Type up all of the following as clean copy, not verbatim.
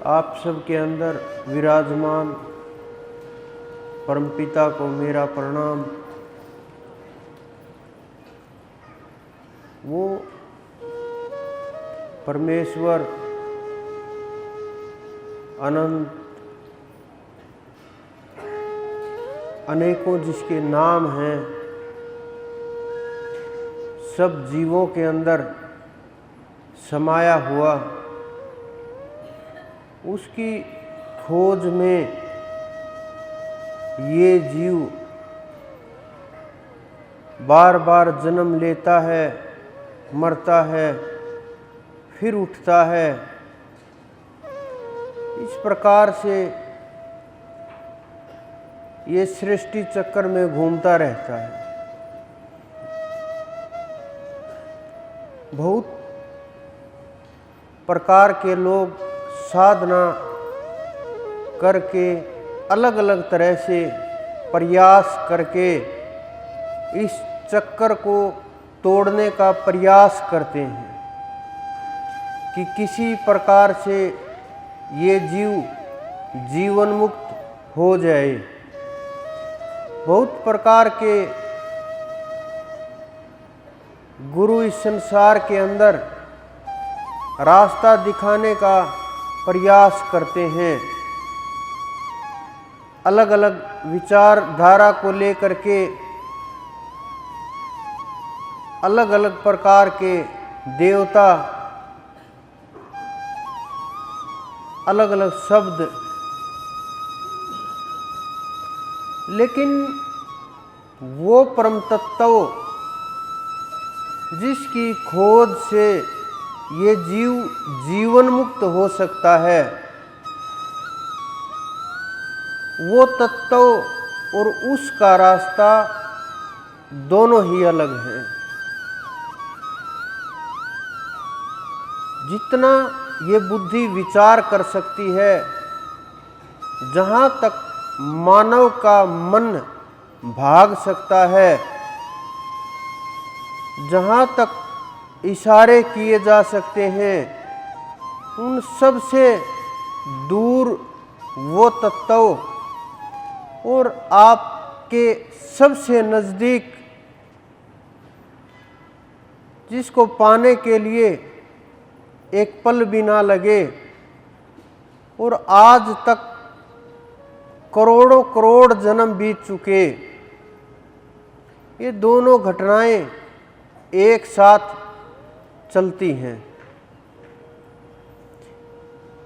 आप सबके अंदर विराजमान परमपिता को मेरा प्रणाम। वो परमेश्वर अनंत अनेकों जिसके नाम हैं, सब जीवों के अंदर समाया हुआ, उसकी खोज में ये जीव बार बार जन्म लेता है, मरता है, फिर उठता है। इस प्रकार से ये सृष्टि चक्र में घूमता रहता है। बहुत प्रकार के लोग साधना करके अलग अलग तरह से प्रयास करके इस चक्कर को तोड़ने का प्रयास करते हैं कि किसी प्रकार से ये जीव जीवन मुक्त हो जाए। बहुत प्रकार के गुरु इस संसार के अंदर रास्ता दिखाने का प्रयास करते हैं। अलग अलग विचारधारा को लेकर के अलग अलग प्रकार के देवता, अलग अलग शब्द, लेकिन वो परम तत्व जिसकी खोज से ये जीव जीवन मुक्त हो सकता है, वो तत्व और उसका रास्ता दोनों ही अलग हैं। जितना ये बुद्धि विचार कर सकती है, जहाँ तक मानव का मन भाग सकता है, जहाँ तक इशारे किए जा सकते हैं, उन सब से दूर वो तत्व और आपके सबसे नज़दीक जिसको पाने के लिए एक पल भी ना लगे और आज तक करोड़ों करोड़ जन्म बीत चुके, ये दोनों घटनाएं एक साथ चलती हैं।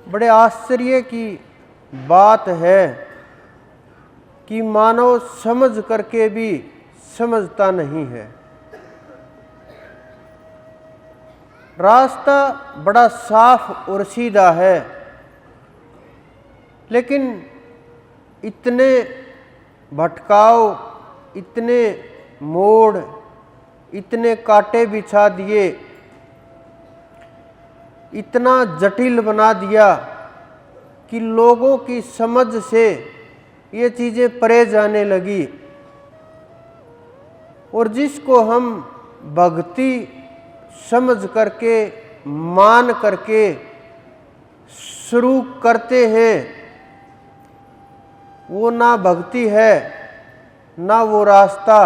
बड़े आश्चर्य की बात है कि मानव समझ करके भी समझता नहीं है। रास्ता बड़ा साफ और सीधा है, लेकिन इतने भटकाव, इतने मोड़, इतने कांटे बिछा दिए, इतना जटिल बना दिया कि लोगों की समझ से ये चीज़ें परे जाने लगी। और जिसको हम भक्ति समझ करके, मान करके शुरू करते हैं, वो ना भक्ति है, ना वो रास्ता,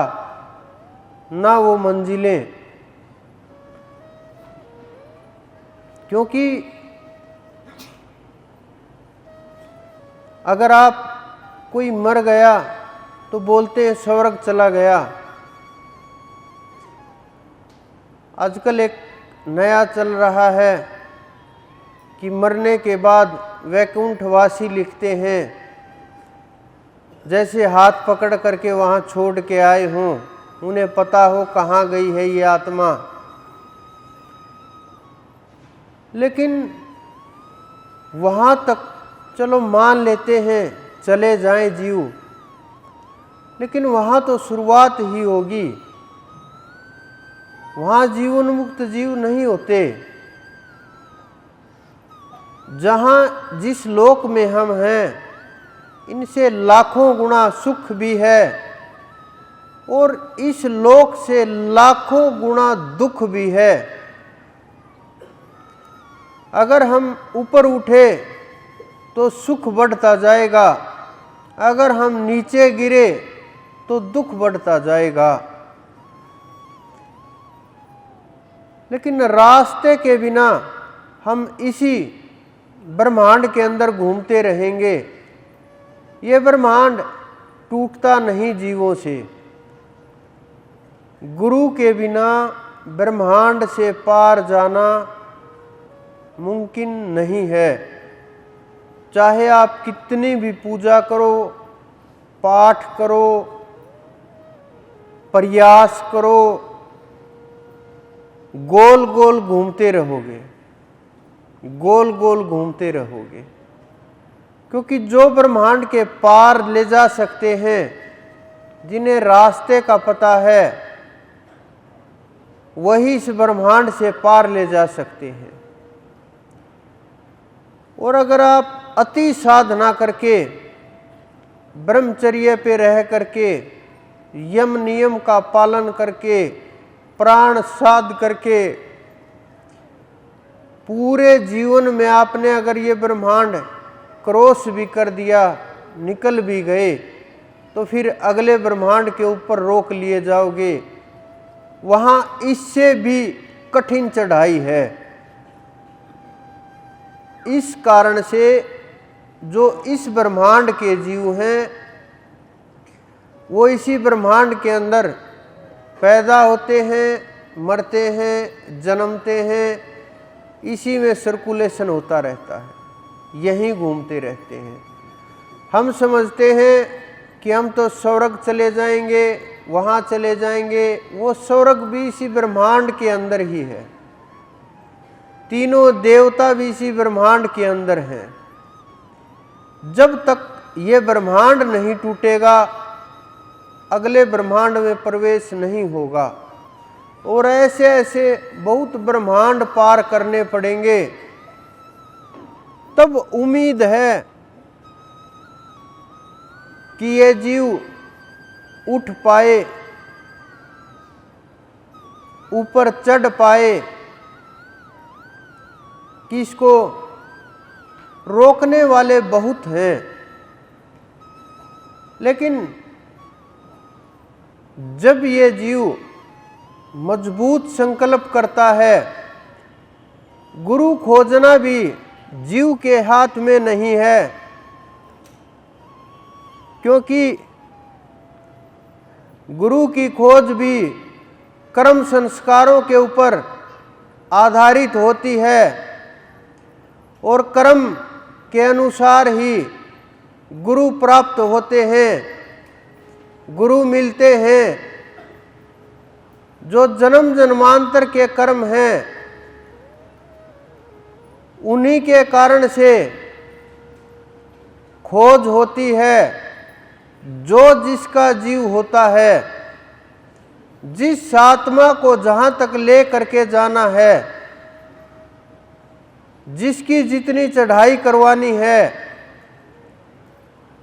ना वो मंजिलें। क्योंकि अगर आप कोई मर गया तो बोलते हैं स्वर्ग चला गया। आजकल एक नया चल रहा है कि मरने के बाद वैकुंठवासी लिखते हैं, जैसे हाथ पकड़ करके वहाँ छोड़ के आए हों, उन्हें पता हो कहाँ गई है ये आत्मा। लेकिन वहाँ तक चलो मान लेते हैं चले जाएं जीव, लेकिन वहाँ तो शुरुआत ही होगी। वहाँ जीवन मुक्त जीव नहीं होते। जहाँ जिस लोक में हम हैं, इनसे लाखों गुना सुख भी है और इस लोक से लाखों गुना दुख भी है। अगर हम ऊपर उठे तो सुख बढ़ता जाएगा, अगर हम नीचे गिरे तो दुख बढ़ता जाएगा। लेकिन रास्ते के बिना हम इसी ब्रह्मांड के अंदर घूमते रहेंगे। ये ब्रह्मांड टूटता नहीं जीवों से। गुरु के बिना ब्रह्मांड से पार जाना मुमकिन नहीं है। चाहे आप कितनी भी पूजा करो, पाठ करो, प्रयास करो, गोल गोल घूमते रहोगे, गोल गोल घूमते रहोगे। क्योंकि जो ब्रह्मांड के पार ले जा सकते हैं, जिन्हें रास्ते का पता है, वही इस ब्रह्मांड से पार ले जा सकते हैं। और अगर आप अति साधना करके, ब्रह्मचर्य पे रह करके, यम नियम का पालन करके, प्राण साध करके, पूरे जीवन में आपने अगर ये ब्रह्मांड क्रॉस भी कर दिया, निकल भी गए, तो फिर अगले ब्रह्मांड के ऊपर रोक लिए जाओगे। वहां इससे भी कठिन चढ़ाई है। इस कारण से जो इस ब्रह्मांड के जीव हैं, वो इसी ब्रह्मांड के अंदर पैदा होते हैं, मरते हैं, जन्मते हैं, इसी में सर्कुलेशन होता रहता है, यहीं घूमते रहते हैं। हम समझते हैं कि हम तो स्वर्ग चले जाएंगे, वहाँ चले जाएंगे। वो स्वर्ग भी इसी ब्रह्मांड के अंदर ही है। तीनों देवता भी इसी ब्रह्मांड के अंदर हैं। जब तक ये ब्रह्मांड नहीं टूटेगा, अगले ब्रह्मांड में प्रवेश नहीं होगा। और ऐसे ऐसे बहुत ब्रह्मांड पार करने पड़ेंगे, तब उम्मीद है कि ये जीव उठ पाए, ऊपर चढ़ पाए, कि इसको रोकने वाले बहुत हैं। लेकिन जब ये जीव मजबूत संकल्प करता है, गुरु खोजना भी जीव के हाथ में नहीं है, क्योंकि गुरु की खोज भी कर्म संस्कारों के ऊपर आधारित होती है, और कर्म के अनुसार ही गुरु प्राप्त होते हैं, गुरु मिलते हैं। जो जन्म जन्मांतर के कर्म हैं, उन्हीं के कारण से खोज होती है। जो जिसका जीव होता है, जिस आत्मा को जहां तक ले करके जाना है, जिसकी जितनी चढ़ाई करवानी है,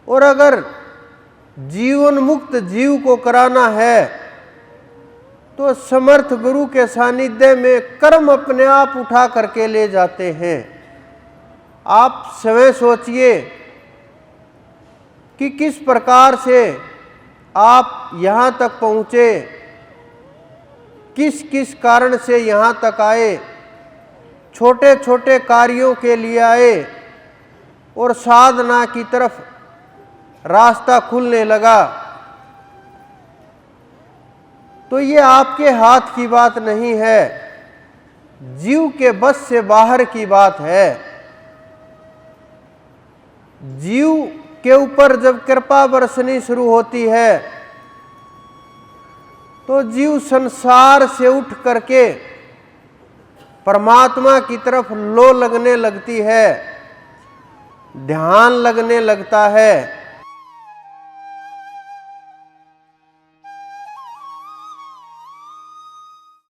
और अगर जीवन मुक्त जीव को कराना है, तो समर्थ गुरु के सानिध्य में कर्म अपने आप उठा करके ले जाते हैं। आप स्वयं सोचिए कि किस प्रकार से आप यहाँ तक पहुँचे, किस किस कारण से यहाँ तक आए। छोटे छोटे कार्यों के लिए आए और साधना की तरफ रास्ता खुलने लगा। तो ये आपके हाथ की बात नहीं है, जीव के बस से बाहर की बात है। जीव के ऊपर जब कृपा बरसनी शुरू होती है, तो जीव संसार से उठ करके परमात्मा की तरफ लो लगने लगती है, ध्यान लगने लगता है।